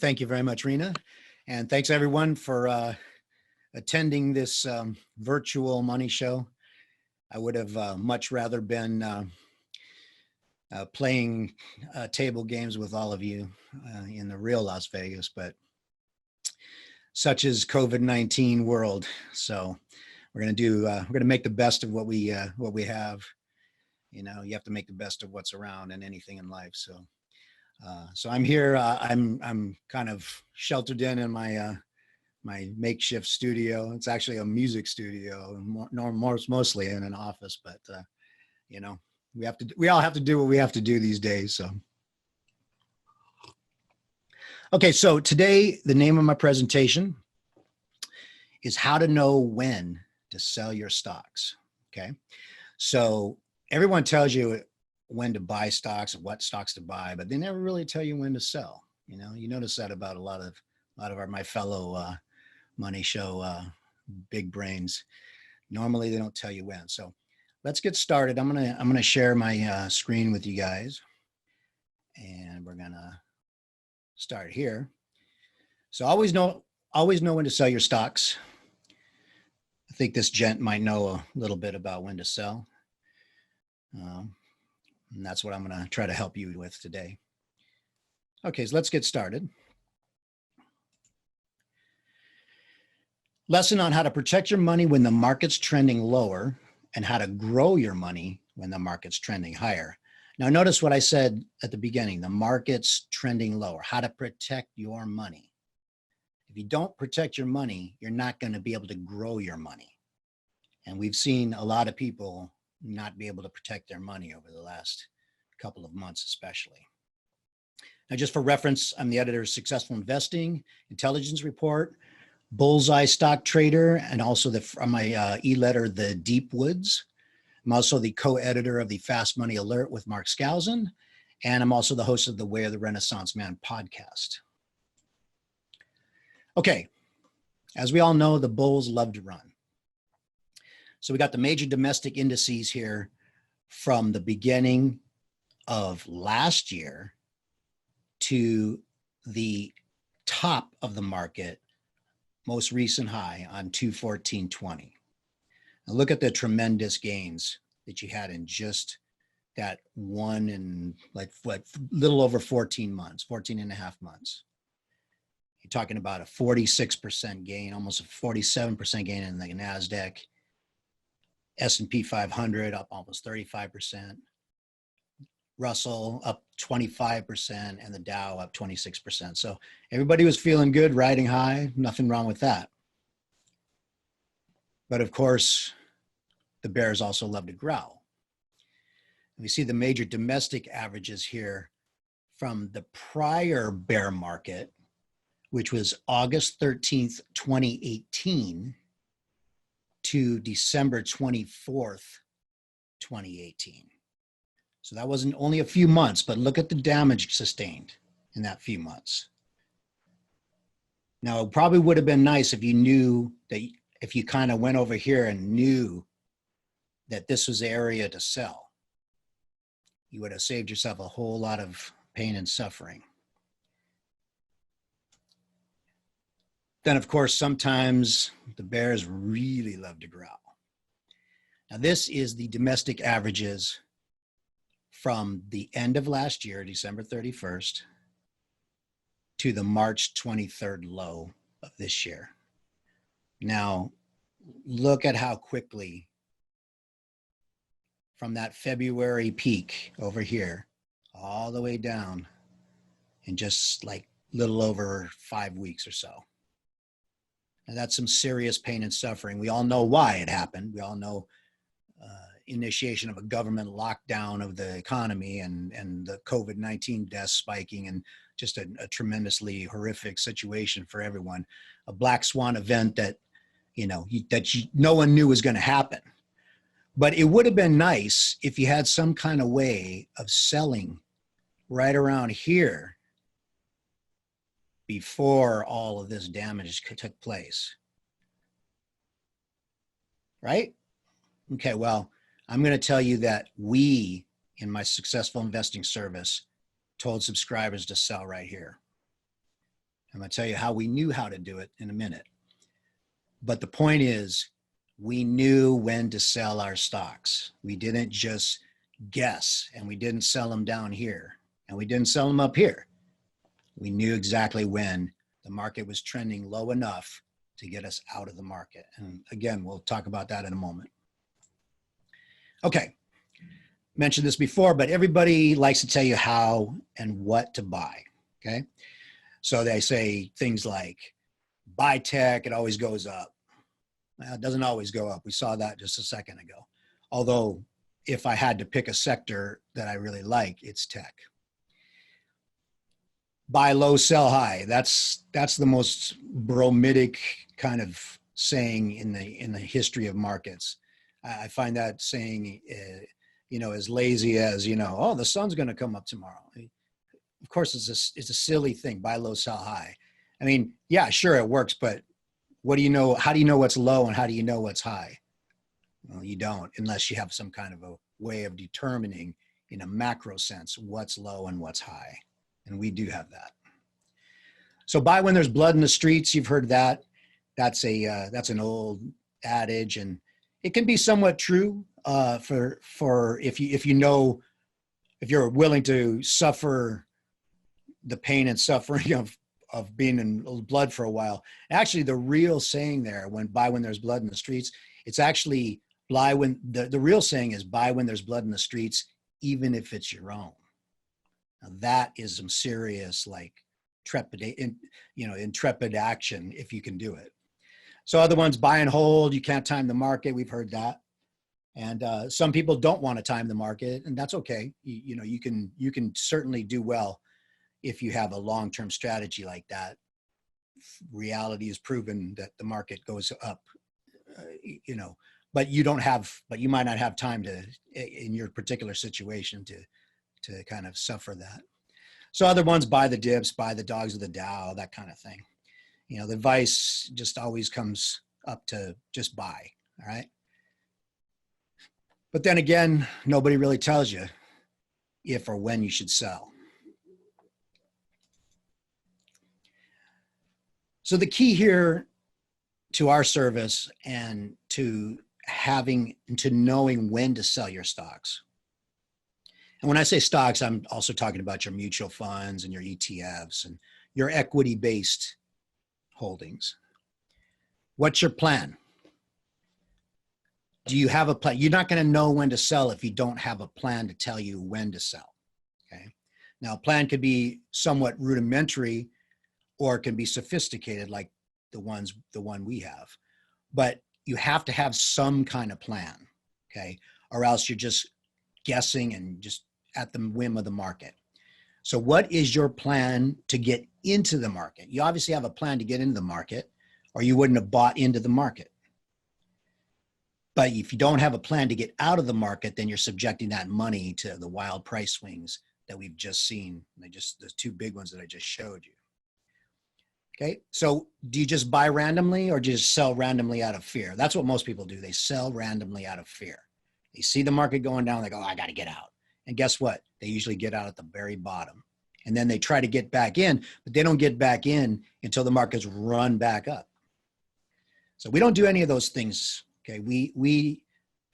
Thank you very much, Rena. And thanks everyone for attending this virtual money show. I would have much rather been playing table games with all of you in the real Las Vegas, but such is COVID-19 world. So we're gonna make the best of what we have. You know, you have to make the best of what's around and anything in life. So I'm here. I'm kind of sheltered in my my makeshift studio. It's actually a music studio, mostly in an office. But you know, we all have to do what we have to do these days. So okay, so today the name of my presentation is how to know when to sell your stocks. Okay, so everyone tells you when to buy stocks and what stocks to buy, but they never really tell you when to sell. You know, you notice that about a lot of my fellow money show big brains. Normally they don't tell you when. So let's get started. I'm gonna share my screen with you guys, and we're gonna start here. So always know when to sell your stocks. I think this gent might know a little bit about when to sell. And that's what I'm going to try to help you with today. Okay, so let's get started. Lesson on how to protect your money when the market's trending lower and how to grow your money when the market's trending higher. Now, notice what I said at the beginning, the market's trending lower, how to protect your money. If you don't protect your money, you're not going to be able to grow your money. And we've seen a lot of people not be able to protect their money over the last couple of months, especially. Now, just for reference, I'm the editor of Successful Investing, Intelligence Report, Bullseye Stock Trader, and also from my e-letter, The Deep Woods. I'm also the co-editor of the Fast Money Alert with Mark Skousen, and I'm also the host of the Way of the Renaissance Man podcast. Okay, as we all know, the bulls love to run. So we got the major domestic indices here from the beginning of last year to the top of the market, most recent high on 214.20. Now look at the tremendous gains that you had in just that one and like what, little over 14 months, 14 and a half months. You're talking about a 46% gain, almost a 47% gain in the NASDAQ. S&P 500 up almost 35%, Russell up 25%, and the Dow up 26%. So everybody was feeling good, riding high, nothing wrong with that. But of course, the bears also love to growl. We see the major domestic averages here from the prior bear market, which was August 13th, 2018, to December 24th, 2018. So that wasn't only a few months, but look at the damage sustained in that few months. Now, it probably would have been nice if you knew that, if you kind of went over here and knew that this was the area to sell, you would have saved yourself a whole lot of pain and suffering. Then, of course, sometimes the bears really love to growl. Now, this is the domestic averages from the end of last year, December 31st, to the March 23rd low of this year. Now, look at how quickly from that February peak over here, all the way down in just like little over 5 weeks or so. And that's some serious pain and suffering. We all know why it happened. We all know initiation of a government lockdown of the economy and the COVID-19 deaths spiking, and just a tremendously horrific situation for everyone. A black swan event that, no one knew was going to happen. But it would have been nice if you had some kind of way of selling right around here before all of this damage took place, right? Okay, well, I'm going to tell you that we, in my Successful Investing service, told subscribers to sell right here. I'm going to tell you how we knew how to do it in a minute. But the point is, we knew when to sell our stocks. We didn't just guess, and we didn't sell them down here, and we didn't sell them up here. We knew exactly when the market was trending low enough to get us out of the market. And again, we'll talk about that in a moment. Okay, mentioned this before, but everybody likes to tell you how and what to buy, okay? So they say things like, buy tech, it always goes up. Well, it doesn't always go up. We saw that just a second ago. Although, if I had to pick a sector that I really like, it's tech. Buy low, sell high. That's the most bromidic kind of saying in the history of markets. I find that saying, as lazy as, oh, the sun's going to come up tomorrow. Of course, it's a silly thing. Buy low, sell high. I mean, yeah, sure, it works, but what do you know? How do you know what's low and how do you know what's high? Well, you don't, unless you have some kind of a way of determining in a macro sense what's low and what's high. And we do have that. So buy when there's blood in the streets. You've heard that. That's an old adage, and it can be somewhat true for if you're willing to suffer the pain and suffering of being in blood for a while. Actually, the real saying there, buy when there's blood in the streets, it's actually buy when the real saying is buy when there's blood in the streets, even if it's your own. Now that is some serious intrepid action if you can do it. So other ones, buy and hold. You can't time the market. We've heard that. And some people don't want to time the market, and that's okay. You can certainly do well if you have a long-term strategy like that. Reality is proven that the market goes up, but you might not have time to, in your particular situation, to kind of suffer that. So other ones, buy the dips, buy the dogs of the Dow, that kind of thing. The advice just always comes up to just buy, all right? But then again, nobody really tells you if or when you should sell. So the key here to our service and to knowing when to sell your stocks. And when I say stocks, I'm also talking about your mutual funds and your ETFs and your equity-based holdings. What's your plan? Do you have a plan? You're not going to know when to sell if you don't have a plan to tell you when to sell. Okay. Now, a plan could be somewhat rudimentary, or it can be sophisticated, like the one we have. But you have to have some kind of plan, okay? Or else you're just guessing and just at the whim of the market. So what is your plan to get into the market? You obviously have a plan to get into the market, or you wouldn't have bought into the market. But if you don't have a plan to get out of the market, then you're subjecting that money to the wild price swings that we've just seen. The two big ones that I just showed you. Okay, so do you just buy randomly or do you just sell randomly out of fear? That's what most people do. They sell randomly out of fear. They see the market going down, they go, oh, I got to get out. And guess what? They usually get out at the very bottom. And then they try to get back in, but they don't get back in until the markets run back up. So we don't do any of those things. Okay, we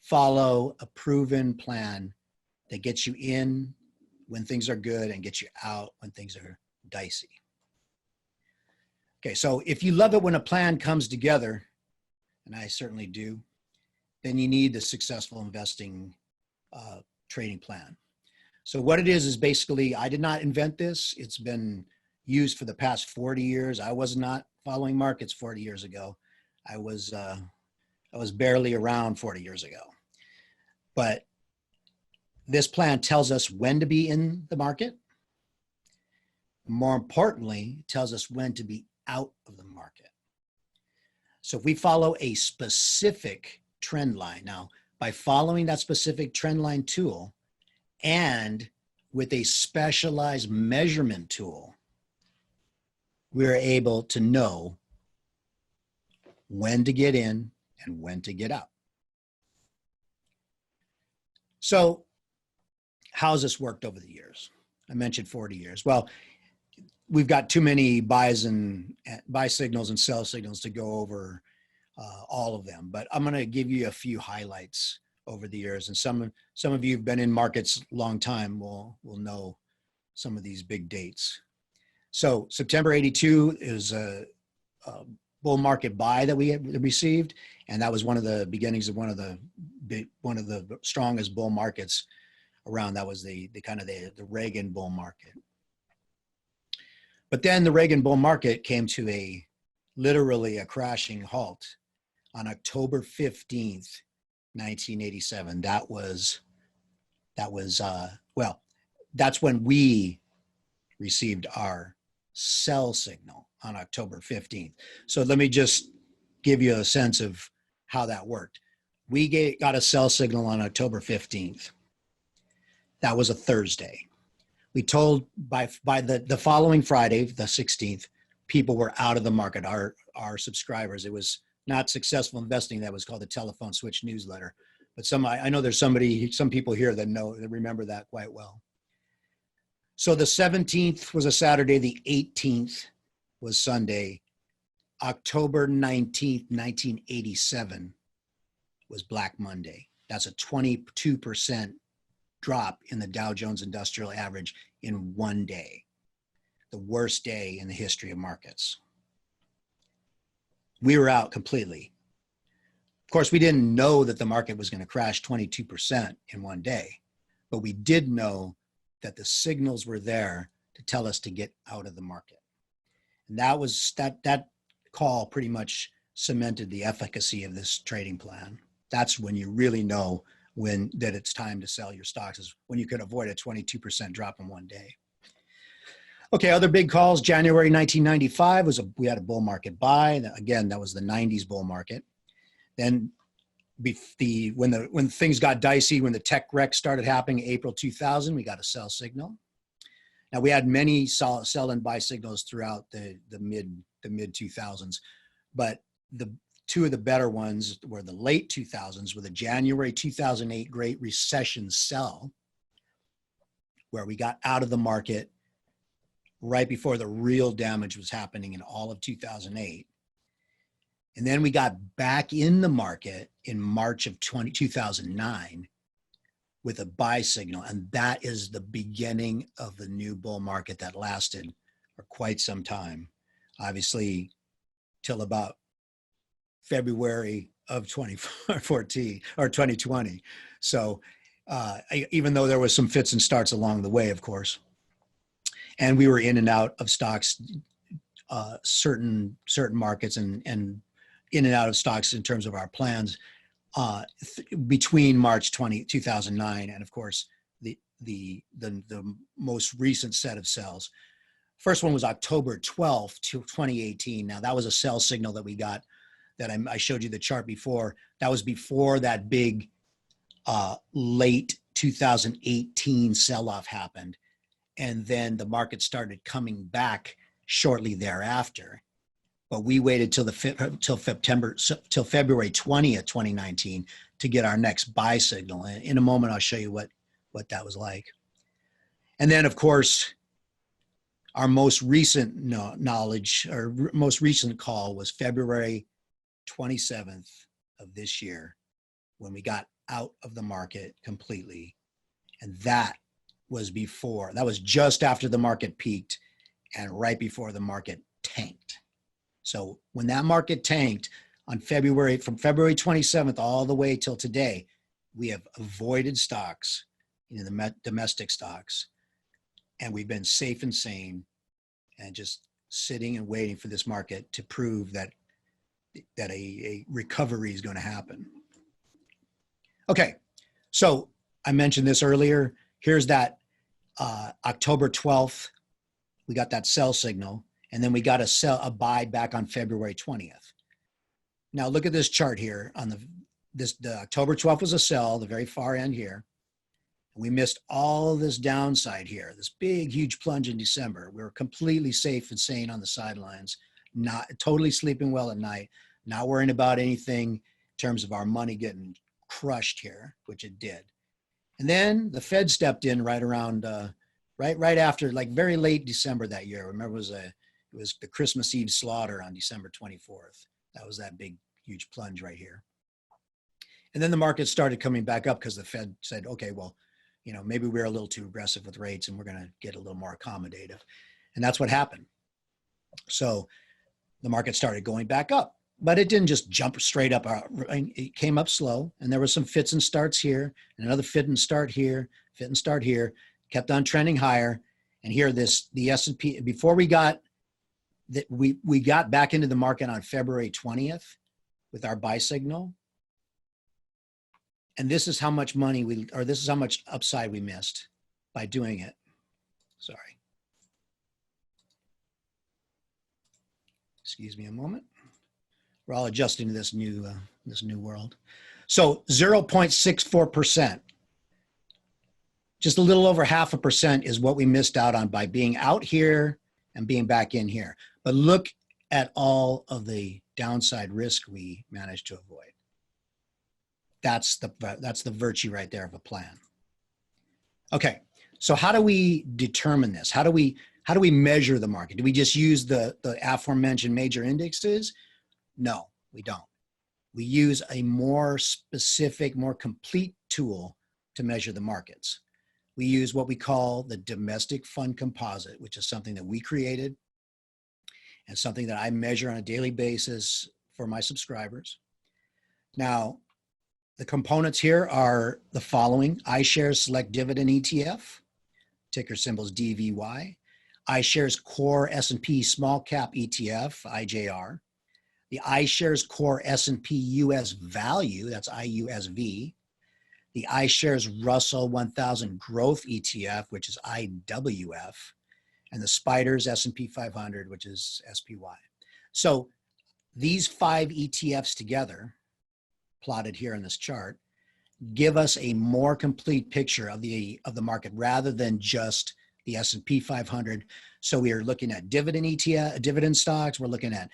follow a proven plan that gets you in when things are good and gets you out when things are dicey. Okay, so if you love it when a plan comes together, and I certainly do, then you need the successful investing trading plan. So what it is basically, I did not invent this. It's been used for the past 40 years. I was not following markets 40 years ago. I was barely around 40 years ago. But this plan tells us when to be in the market. More importantly, it tells us when to be out of the market. So if we follow a specific trend line, now by following that specific trend line tool and with a specialized measurement tool, we're able to know when to get in and when to get out. So how's this worked over the years? I mentioned 40 years. Well, we've got too many buy signals and sell signals to go over all of them, but I'm going to give you a few highlights over the years. And some of you who've been in markets a long time will know some of these big dates. So September 82 is a bull market buy that we had received, and that was one of the beginnings of one of the strongest bull markets around. That was the Reagan bull market. But then the Reagan bull market came to literally a crashing halt on October 15th, 1987. That's when we received our sell signal on October 15th. So let me just give you a sense of how that worked. We got a sell signal on October 15th. That was a Thursday. We told by the following Friday, the 16th, people were out of the market, our subscribers. It was not successful investing. That was called the telephone switch newsletter. But I know there's some people here that remember that quite well. So the 17th was a Saturday, the 18th was Sunday. October 19th, 1987 was Black Monday. That's a 22% drop in the Dow Jones Industrial Average in one day. The worst day in the history of markets. We were out completely. Of course, we didn't know that the market was going to crash 22% in one day, but we did know that the signals were there to tell us to get out of the market. And that call pretty much cemented the efficacy of this trading plan. That's when you really know that it's time to sell your stocks, is when you could avoid a 22% drop in one day. Okay, other big calls. January 1995 we had a bull market buy. Again, that was the 90s bull market. Then when things got dicey, when the tech wreck started happening, April 2000, we got a sell signal. Now we had many sell and buy signals throughout the mid 2000s, but the two of the better ones were the late 2000s, with a January 2008 Great Recession sell, where we got out of the market right before the real damage was happening in all of 2008. And then we got back in the market in March of 2009 with a buy signal. And that is the beginning of the new bull market that lasted for quite some time, obviously till about February of 2014 or 2020. So even though there was some fits and starts along the way, of course, and we were in and out of stocks, certain markets and in and out of stocks in terms of our plans between March 2009 and, of course, the most recent set of sells. First one was October 12th, 2018. Now that was a sell signal that we got, that I showed you the chart before. That was before that big late 2018 sell-off happened. And then the market started coming back shortly thereafter. But we waited till February 20th, 2019 to get our next buy signal. And in a moment, I'll show you what that was like. And then, of course, our most recent most recent call was February 27th of this year, when we got out of the market completely. And that was just after the market peaked and right before the market tanked. So when that market tanked from February 27th all the way till today, we have avoided stocks, the domestic stocks, and we've been safe and sane and just sitting and waiting for this market to prove that a recovery is going to happen. Okay, so I mentioned this earlier. Here's that October 12th, we got that sell signal, and then we got a buy back on February 20th. Now look at this chart here. The October 12th was a sell, the very far end here. We missed all this downside here, this big, huge plunge in December. We were completely safe and sane on the sidelines, not totally sleeping well at night, not worrying about anything in terms of our money getting crushed here, which it did. And then the Fed stepped in right around right after, like very late December that year. Remember, it was the Christmas Eve slaughter on December 24th. That was that big, huge plunge right here. And then the market started coming back up because the Fed said, okay, well, maybe we're a little too aggressive with rates and we're going to get a little more accommodative. And that's what happened. So the market started going back up, but it didn't just jump straight up. It came up slow, and there were some fits and starts here, and another fit and start here, kept on trending higher. And here, the S&P, before we got back into the market on February 20th with our buy signal. And this is how much this is how much upside we missed by doing it. Sorry. Excuse me a moment. We're all adjusting to this new world. So 0.64%, just a little over 0.5% is what we missed out on by being out here and being back in here. But look at all of the downside risk we managed to avoid. That's the virtue right there of a plan. Okay, so how do we determine this? How do we measure the market? Do we just use the aforementioned major indexes? No, we don't. We use a more specific, more complete tool to measure the markets. We use what we call the domestic fund composite, which is something that we created and something that I measure on a daily basis for my subscribers. Now, the components here are the following: iShares Select Dividend ETF, ticker symbol is DVY. iShares Core S&P Small Cap ETF, IJR. The iShares Core S&P US Value, that's IUSV. The iShares Russell 1000 Growth ETF, which is IWF. And the Spiders S&P 500, which is SPY. So these 5 ETFs together, plotted here in this chart, give us a more complete picture of the market rather than just the S&P 500. So we are looking at dividend ETF, dividend stocks. We're looking at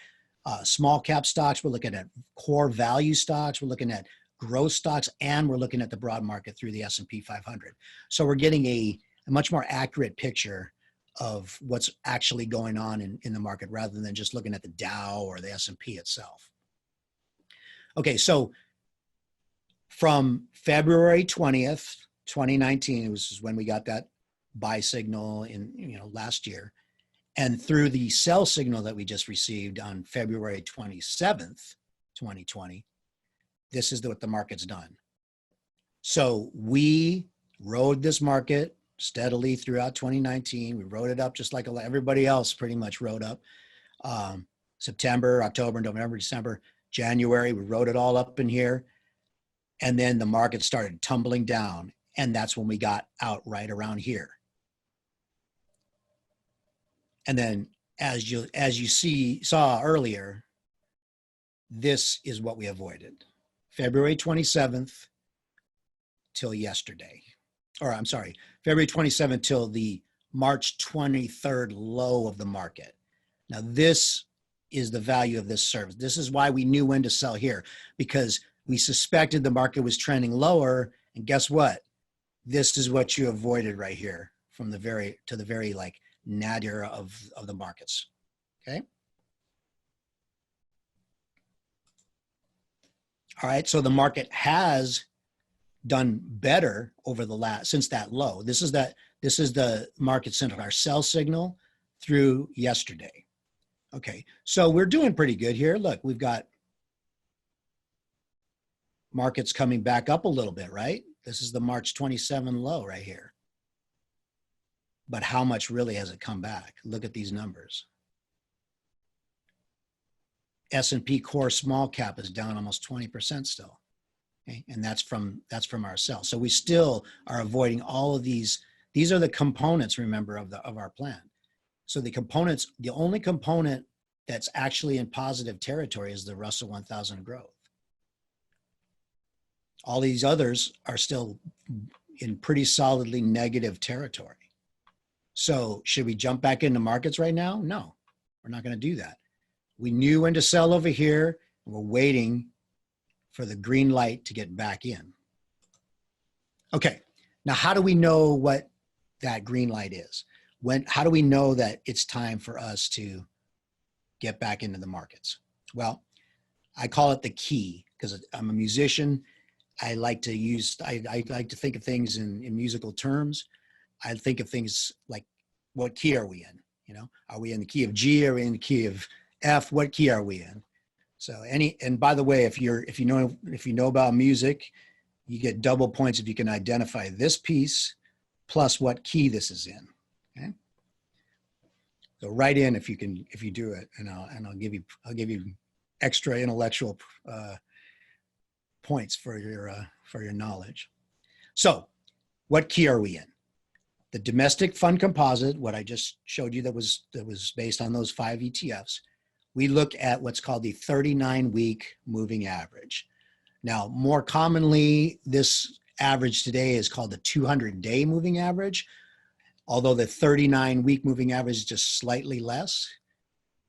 small cap stocks. We're looking at core value stocks. We're looking at growth stocks, and we're looking at the broad market through the S&P 500. So we're getting a much more accurate picture of what's actually going on in the market rather than just looking at the Dow or the S&P itself. Okay, so from February 20th, 2019, it was when we got that buy signal in last year, and through the sell signal that we just received on February 27th, 2020, this is what the market's done. So we rode this market steadily throughout 2019. We rode it up just like everybody else pretty much rode up. September, October, November, December, January, we rode it all up in here. And then the market started tumbling down. And that's when we got out right around here. And then as you saw earlier, this is what we avoided. February 27th till yesterday. Or I'm sorry, February 27th till the March 23rd low of the market. Now this is the value of this service. This is why we knew when to sell here, because we suspected the market was trending lower. And guess what? This is what you avoided right here from the very like nadir of the markets. Okay. All right. So the market has done better over since that low. This is the market center, our sell signal through yesterday. Okay. So we're doing pretty good here. Look, we've got markets coming back up a little bit, right? This is the March 27 low right here. But how much really has it come back? Look at these numbers. S&P core small cap is down almost 20% still. Okay? And that's from our sell. So we still are avoiding all of these. These are the components, remember, of our plan. So the components, the only component that's actually in positive territory is the Russell 1000 growth. All these others are still in pretty solidly negative territory. So should we jump back into markets right now? No, we're not going to do that. We knew when to sell over here, and we're waiting for the green light to get back in. Okay, now how do we know what that green light is. How do we know that it's time for us to get back into the markets? Well, I call it the key because I'm a musician. I like to think of things in musical terms. I think of things like, what key are we in? You know, are we in the key of G? Are we in the key of F? What key are we in? So and by the way, if you know about music, you get double points if you can identify this piece plus what key this is in. Okay. So write in if you do it, and I'll give you extra intellectual points for your knowledge. So, what key are we in? The domestic fund composite, what I just showed you, that was based on those 5 ETFs. We look at what's called the 39-week moving average. Now, more commonly, this average today is called the 200-day moving average, although the 39-week moving average is just slightly less.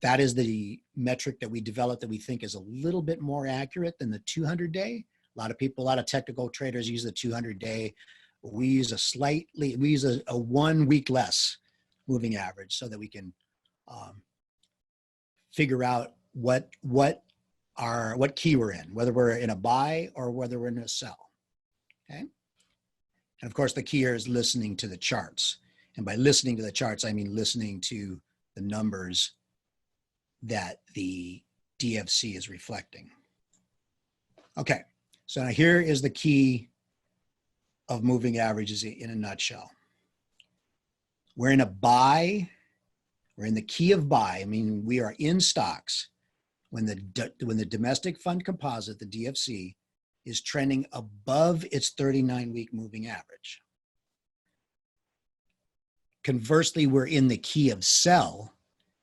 That is the metric that we developed that we think is a little bit more accurate than the 200-day. A lot of technical traders use the 200-day. We use a 1 week less moving average so that we can figure out what key we're in, whether we're in a buy or whether we're in a sell. Okay. And of course, the key here is listening to the charts. And by listening to the charts, I mean listening to the numbers that the DFC is reflecting. Okay, so now here is the key of moving averages in a nutshell. We're in a buy. We're in the key of buy. I mean, we are in stocks when the domestic fund composite, the DFC, is trending above its 39-week moving average. Conversely, we're in the key of sell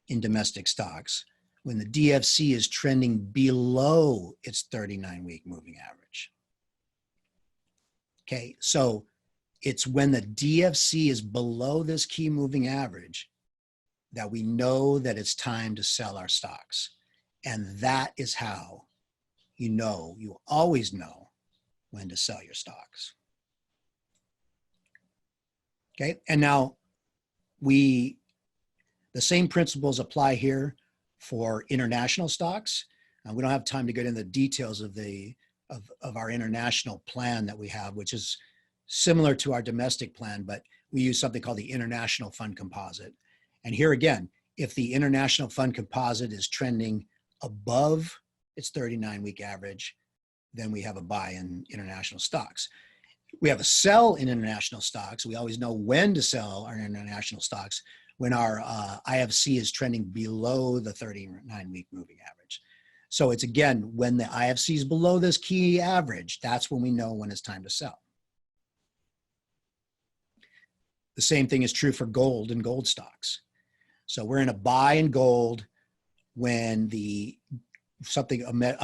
in domestic stocks when the DFC is trending below its 39-week moving average. Okay, so it's when the DFC is below this key moving average that we know that it's time to sell our stocks. And that is how you always know when to sell your stocks. Okay, and now the same principles apply here for international stocks. We don't have time to get into the details of our international plan that we have, which is similar to our domestic plan, but we use something called the International Fund Composite. And here again, if the International Fund Composite is trending above its 39-week average, then we have a buy in international stocks. We have a sell in international stocks. We always know when to sell our international stocks when our IFC is trending below the 39-week moving average. So it's again, when the IFC is below this key average, that's when we know when it's time to sell. The same thing is true for gold and gold stocks. So we're in a buy in gold when a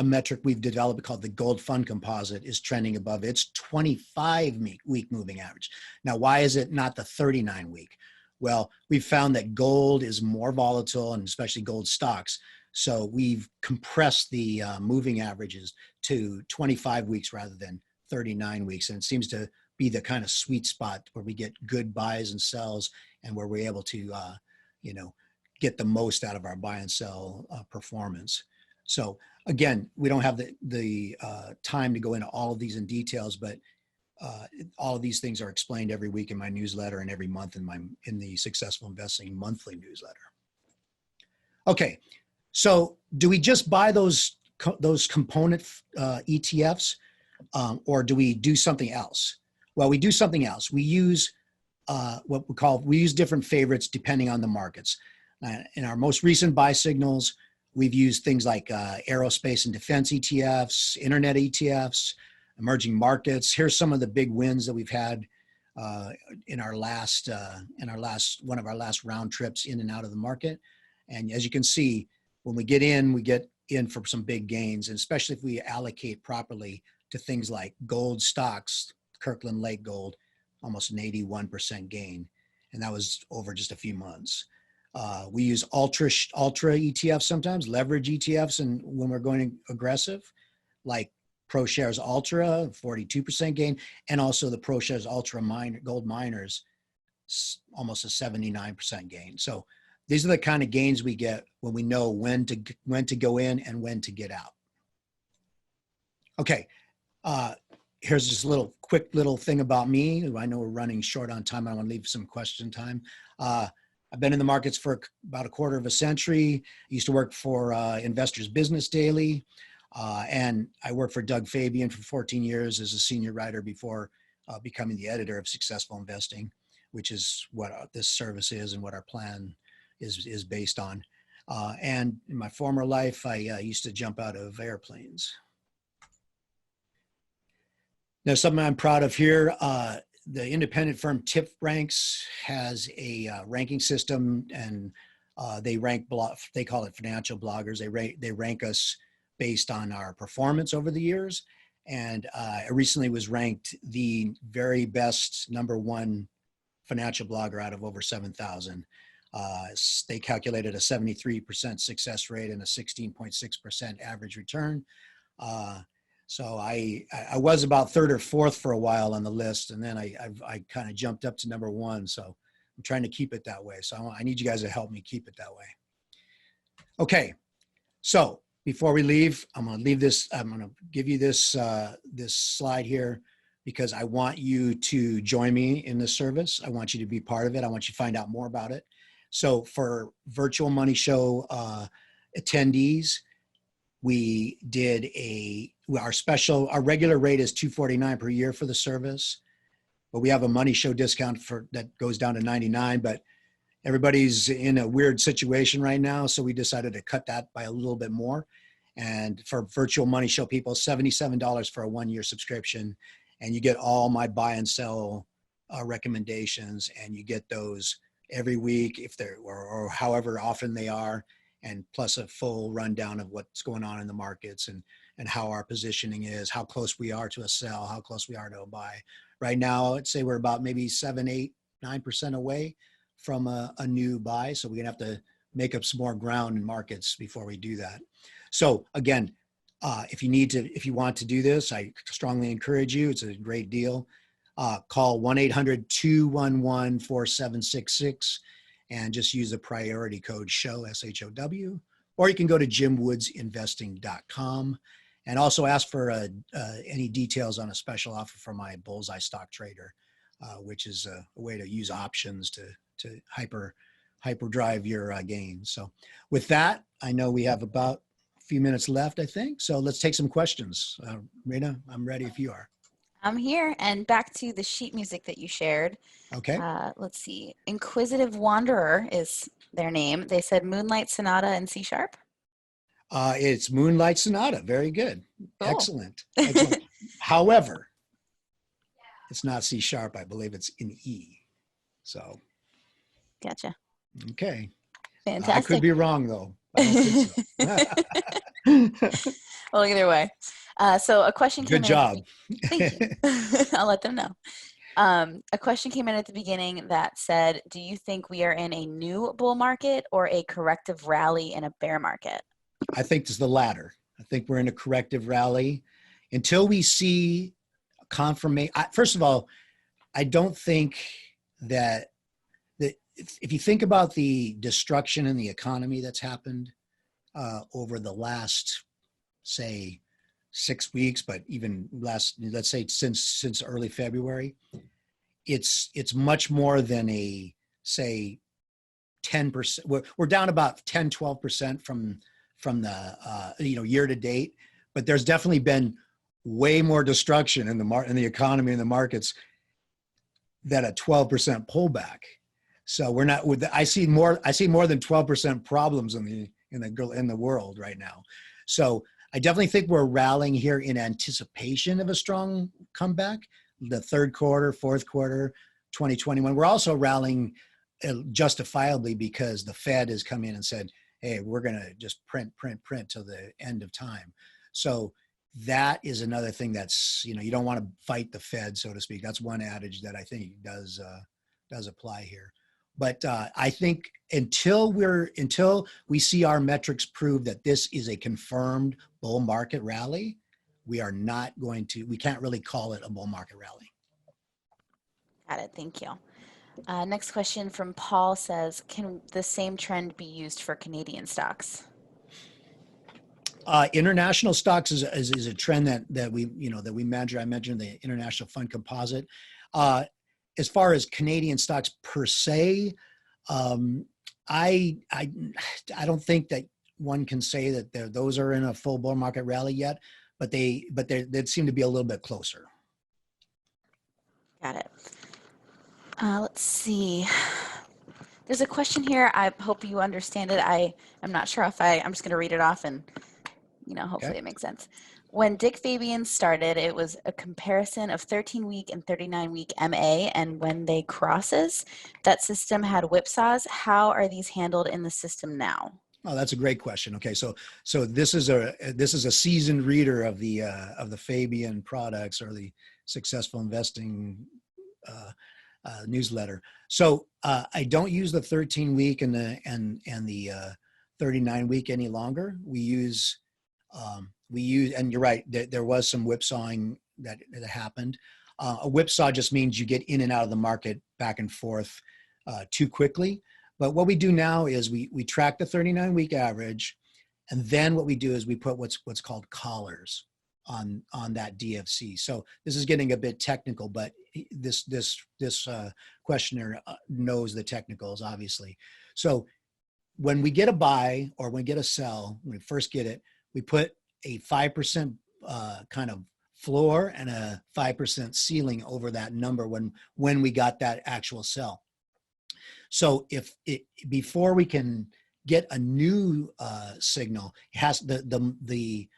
metric we've developed called the gold fund composite is trending above its 25-week moving average. Now, why is it not the 39-week? Well, we've found that gold is more volatile, and especially gold stocks. So we've compressed the moving averages to 25 weeks rather than 39 weeks. And it seems to be the kind of sweet spot where we get good buys and sells and where we're able to, get the most out of our buy and sell performance. So again, we don't have the time to go into all of these in details, but all of these things are explained every week in my newsletter and every month in the Successful Investing monthly newsletter. Okay, so do we just buy those component ETFs, or do we do something else? Well, we do something else. We use we use different favorites depending on the markets. In our most recent buy signals, we've used things like aerospace and defense ETFs, internet ETFs, emerging markets. Here's some of the big wins that we've had in our last one of our last round trips in and out of the market. And as you can see, when we get in for some big gains, and especially if we allocate properly to things like gold stocks, Kirkland Lake Gold, almost an 81% gain, and that was over just a few months. We use ultra ETFs sometimes, leverage ETFs, and when we're going aggressive, like ProShares Ultra, 42% gain, and also the ProShares Ultra Gold Miners, almost a 79% gain. So these are the kind of gains we get when we know when to go in and when to get out. Okay, here's just a quick little thing about me. I know we're running short on time. I want to leave some question time. I've been in the markets for about a quarter of a century. I used to work for Investors Business Daily, and I worked for Doug Fabian for 14 years as a senior writer before becoming the editor of Successful Investing, which is what this service is and what our plan is based on. And in my former life, I used to jump out of airplanes. Now, something I'm proud of here, the independent firm Tip Ranks has a ranking system, and they call it financial bloggers. They rank us based on our performance over the years. And I recently was ranked the very best #1 financial blogger out of over 7,000. They calculated a 73% success rate and a 16.6% average return. So I was about third or fourth for a while on the list, and then I kind of jumped up to #1. So I'm trying to keep it that way. So I need you guys to help me keep it that way. Okay, so before we leave, I'm going to give you this this slide here because I want you to join me in this service. I want you to be part of it. I want you to find out more about it. So for virtual Money Show attendees, we did our regular rate is $249 per year for the service, but we have a Money Show discount that goes down to $99, but everybody's in a weird situation right now. So we decided to cut that by a little bit more. And for virtual Money Show people, $77 for a 1-year subscription. And you get all my buy and sell recommendations, and you get those every week if they're, or however often they are, and plus a full rundown of what's going on in the markets and how our positioning is, how close we are to a sell, how close we are to a buy. Right now, I'd say we're about maybe 7, 8, 9% away from a new buy. So we're gonna have to make up some more ground in markets before we do that. So again, if you want to do this, I strongly encourage you. It's a great deal. Call 1-800-211-4766 and just use the priority code SHOW, SHOW, or you can go to jimwoodsinvesting.com and also ask for any details on a special offer for my Bullseye stock trader, which is a way to use options to hyper drive your gains. So with that, I know we have about a few minutes left, I think. So let's take some questions. Rena, I'm ready if you are. I'm here, and back to the sheet music that you shared. Okay. Let's see. Inquisitive Wanderer is their name. They said Moonlight Sonata in C#. It's Moonlight Sonata. Very good. Cool. Excellent. Excellent. However, it's not C#. I believe it's in E. So. Gotcha. Okay. Fantastic. I could be wrong, though. I don't think so. Well, either way. So a question came in. Good job. Thank you. I'll let them know. A question came in at the beginning that said, do you think we are in a new bull market or a corrective rally in a bear market? I think it's the latter. I think we're in a corrective rally until we see confirmation. First of all, I don't think that if you think about the destruction in the economy that's happened over the last, say, 6 weeks, but even let's say since early February, it's much more than a, say, 10%. We're down about 10, 12% from the year to date, but there's definitely been way more destruction in the economy and the markets than a 12% pullback. So we're not with. I see more than 12% problems in the world right now. So I definitely think we're rallying here in anticipation of a strong comeback. The third quarter, fourth quarter, 2021. We're also rallying justifiably because the Fed has come in and said, "Hey, we're going to just print till the end of time." So that is another thing that's, you don't want to fight the Fed, so to speak. That's one adage that I think does apply here. But I think until we see our metrics prove that this is a confirmed bull market rally, we can't really call it a bull market rally. Got it. Thank you. Next question from Paul says, can the same trend be used for Canadian stocks? International stocks is a trend that we, that we measure. I mentioned the International Fund Composite. As far as Canadian stocks per se, I don't think that one can say that those are in a full bull market rally yet, but they seem to be a little bit closer. Got it. Let's see. There's a question here. I hope you understand it. I'm not sure if I'm just going to read it off and, hopefully Okay. it makes sense. When Dick Fabian started, it was a comparison of 13-week and 39-week MA, and when they crosses, that system had whipsaws. How are these handled in the system now? Oh, that's a great question. Okay, so this is a seasoned reader of the Fabian products or the Successful Investing newsletter. So I don't use the 13-week and the 39-week any longer. We use, and you're right, there was some whipsawing that happened. A whipsaw just means you get in and out of the market back and forth too quickly. But what we do now is we track the 39-week average, and then what we do is we put what's called collars on that DFC. So this is getting a bit technical, but this questioner knows the technicals, obviously. So when we get a buy or when we get a sell, when we first get it, we put a 5% kind of floor and a 5% ceiling over that number when we got that actual sell. So before we can get a new signal, it has the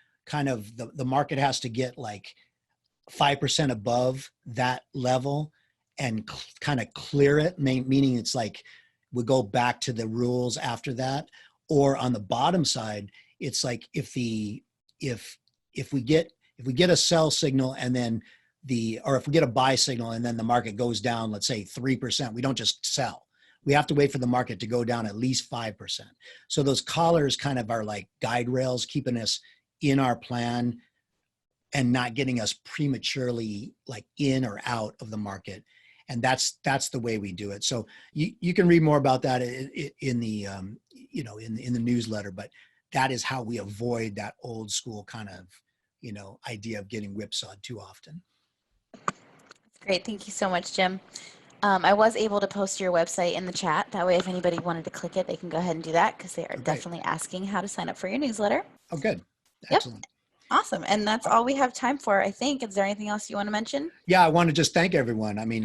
market has to get like 5% above that level and kind of clear it, meaning it's like we go back to the rules after that. Or on the bottom side, it's like if we get a sell signal and then or if we get a buy signal and then the market goes down, let's say 3%, we don't just sell. We have to wait for the market to go down at least 5%. So those collars kind of are like guide rails, keeping us in our plan and not getting us prematurely like in or out of the market. And that's the way we do it. So you can read more about that in the in the newsletter, but that is how we avoid that old school kind of idea of getting whipsawed too often. That's great. Thank you so much, Jim. I was able to post your website in the chat. That way, if anybody wanted to click it, they can go ahead and do that because they are definitely asking how to sign up for your newsletter. Oh, good. Yep. Excellent. Awesome. And that's all we have time for, I think. Is there anything else you want to mention? Yeah, I want to just thank everyone. I mean,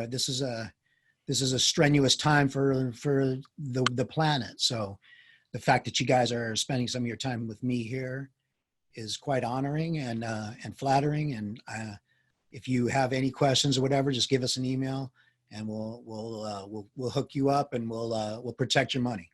this is a strenuous time for the planet. So the fact that you guys are spending some of your time with me here is quite honoring and flattering. And if you have any questions or whatever, just give us an email and we'll hook you up and we'll protect your money.